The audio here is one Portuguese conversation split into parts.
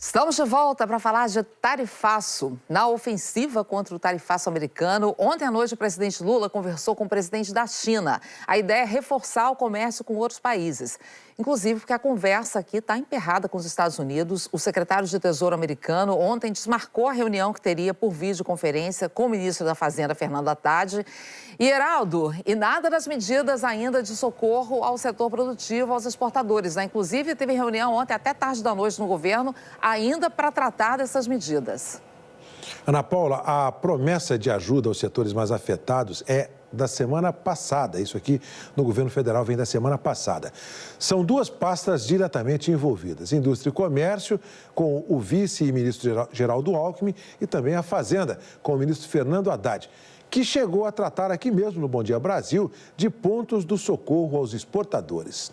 Estamos de volta para falar de tarifaço. Na ofensiva contra o tarifaço americano, ontem à noite o presidente Lula conversou com o presidente da China. A ideia é reforçar o comércio com outros países. Inclusive porque a conversa aqui está emperrada com os Estados Unidos. O secretário de Tesouro americano ontem desmarcou a reunião que teria por videoconferência com o ministro da Fazenda, Fernando Haddad. E, Heraldo, e nada das medidas ainda de socorro ao setor produtivo, aos exportadores, né? Inclusive, teve reunião ontem até tarde da noite no governo, ainda para tratar dessas medidas. Ana Paula, a promessa de ajuda aos setores mais afetados é da semana passada. Isso aqui no governo federal vem da semana passada. São duas pastas diretamente envolvidas: Indústria e Comércio, com o vice e ministro Geraldo Alckmin, e também a Fazenda, com o ministro Fernando Haddad, que chegou a tratar aqui mesmo no Bom Dia Brasil de pontos do socorro aos exportadores.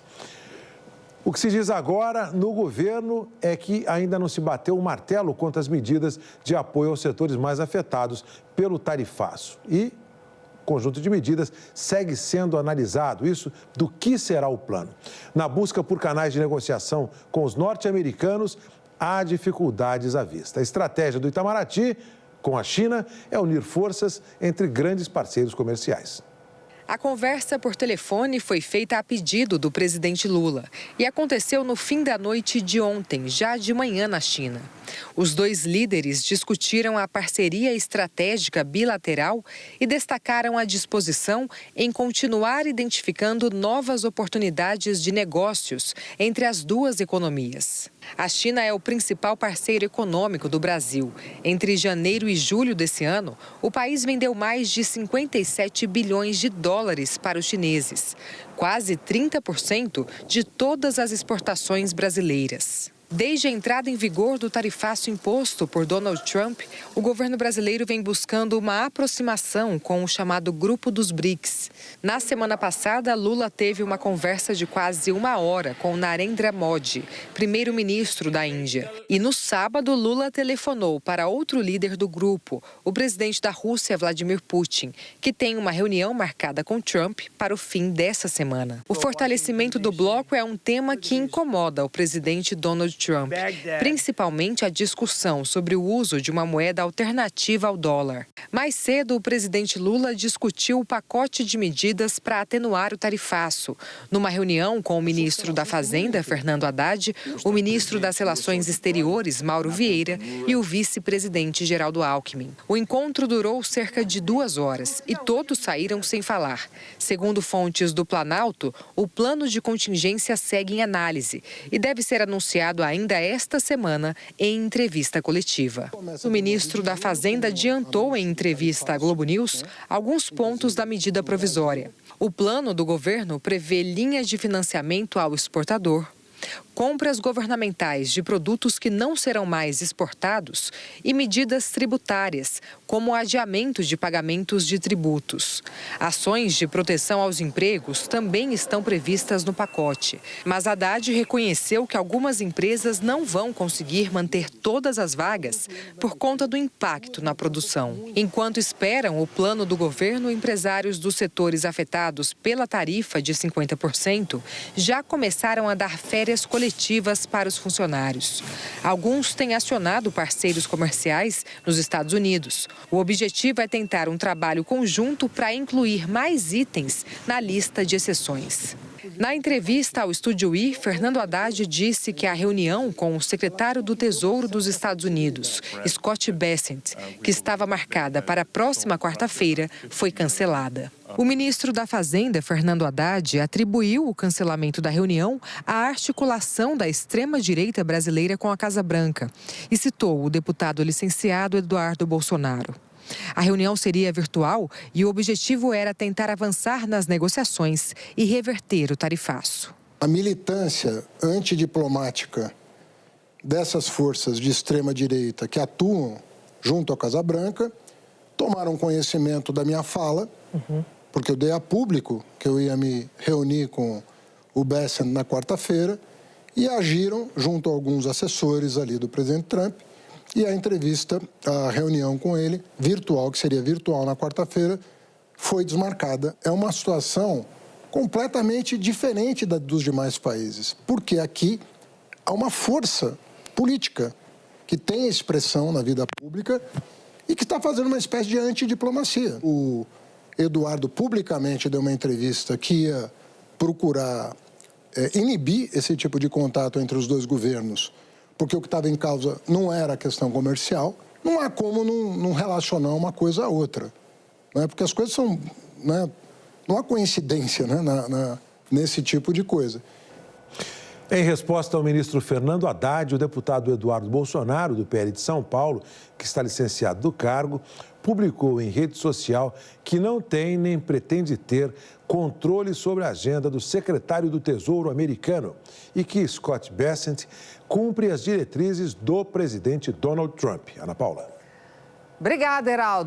O que se diz agora no governo é que ainda não se bateu o martelo contra as medidas de apoio aos setores mais afetados pelo tarifaço. E o conjunto de medidas segue sendo analisado. Isso do que será o plano. Na busca por canais de negociação com os norte-americanos, há dificuldades à vista. A estratégia do Itamaraty com a China é unir forças entre grandes parceiros comerciais. A conversa por telefone foi feita a pedido do presidente Lula e aconteceu no fim da noite de ontem, já de manhã na China. Os dois líderes discutiram a parceria estratégica bilateral e destacaram a disposição em continuar identificando novas oportunidades de negócios entre as duas economias. A China é o principal parceiro econômico do Brasil. Entre janeiro e julho desse ano, o país vendeu mais de 57 bilhões de dólares para os chineses, quase 30% de todas as exportações brasileiras. Desde a entrada em vigor do tarifaço imposto por Donald Trump, o governo brasileiro vem buscando uma aproximação com o chamado Grupo dos BRICS. Na semana passada, Lula teve uma conversa de quase 1 hora com Narendra Modi, primeiro-ministro da Índia. E no sábado, Lula telefonou para outro líder do grupo, o presidente da Rússia, Vladimir Putin, que tem uma reunião marcada com Trump para o fim dessa semana. O fortalecimento do bloco é um tema que incomoda o presidente Donald Trump, principalmente a discussão sobre o uso de uma moeda alternativa ao dólar. Mais cedo, o presidente Lula discutiu o pacote de medidas para atenuar o tarifaço. Numa reunião com o ministro da Fazenda, Fernando Haddad, o ministro das Relações Exteriores, Mauro Vieira, e o vice-presidente Geraldo Alckmin. O encontro durou cerca de 2 horas e todos saíram sem falar. Segundo fontes do Planalto, o plano de contingência segue em análise e deve ser anunciado ainda esta semana em entrevista coletiva. O ministro da Fazenda adiantou em entrevista à Globo News alguns pontos da medida provisória. O plano do governo prevê linhas de financiamento ao exportador, compras governamentais de produtos que não serão mais exportados e medidas tributárias, como o adiamento de pagamentos de tributos. Ações de proteção aos empregos também estão previstas no pacote. Mas Haddad reconheceu que algumas empresas não vão conseguir manter todas as vagas por conta do impacto na produção. Enquanto esperam o plano do governo, empresários dos setores afetados pela tarifa de 50% já começaram a dar férias coletivas para os funcionários. Alguns têm acionado parceiros comerciais nos Estados Unidos. O objetivo é tentar um trabalho conjunto para incluir mais itens na lista de exceções. Na entrevista ao Estúdio I, Fernando Haddad disse que a reunião com o secretário do Tesouro dos Estados Unidos, Scott Bessent, que estava marcada para a próxima quarta-feira, foi cancelada. O ministro da Fazenda, Fernando Haddad, atribuiu o cancelamento da reunião à articulação da extrema-direita brasileira com a Casa Branca e citou o deputado licenciado Eduardo Bolsonaro. A reunião seria virtual e o objetivo era tentar avançar nas negociações e reverter o tarifaço. A militância antidiplomática dessas forças de extrema-direita que atuam junto à Casa Branca tomaram conhecimento da minha fala, porque eu dei a público que eu ia me reunir com o Bessent na quarta-feira e agiram junto a alguns assessores ali do presidente Trump. E a entrevista, a reunião com ele, virtual, que seria virtual na quarta-feira, foi desmarcada. É uma situação completamente diferente dos demais países, porque aqui há uma força política que tem expressão na vida pública e que está fazendo uma espécie de antidiplomacia. O Eduardo publicamente deu uma entrevista que ia procurar inibir esse tipo de contato entre os dois governos, porque o que estava em causa não era a questão comercial. Não há como não relacionar uma coisa à outra, né? Porque as coisas são... Né? Não há coincidência, né, nesse tipo de coisa. Em resposta ao ministro Fernando Haddad, o deputado Eduardo Bolsonaro, do PL de São Paulo, que está licenciado do cargo, publicou em rede social que não tem nem pretende ter controle sobre a agenda do secretário do Tesouro americano e que Scott Bessent cumpre as diretrizes do presidente Donald Trump. Ana Paula. Obrigada, Heraldo.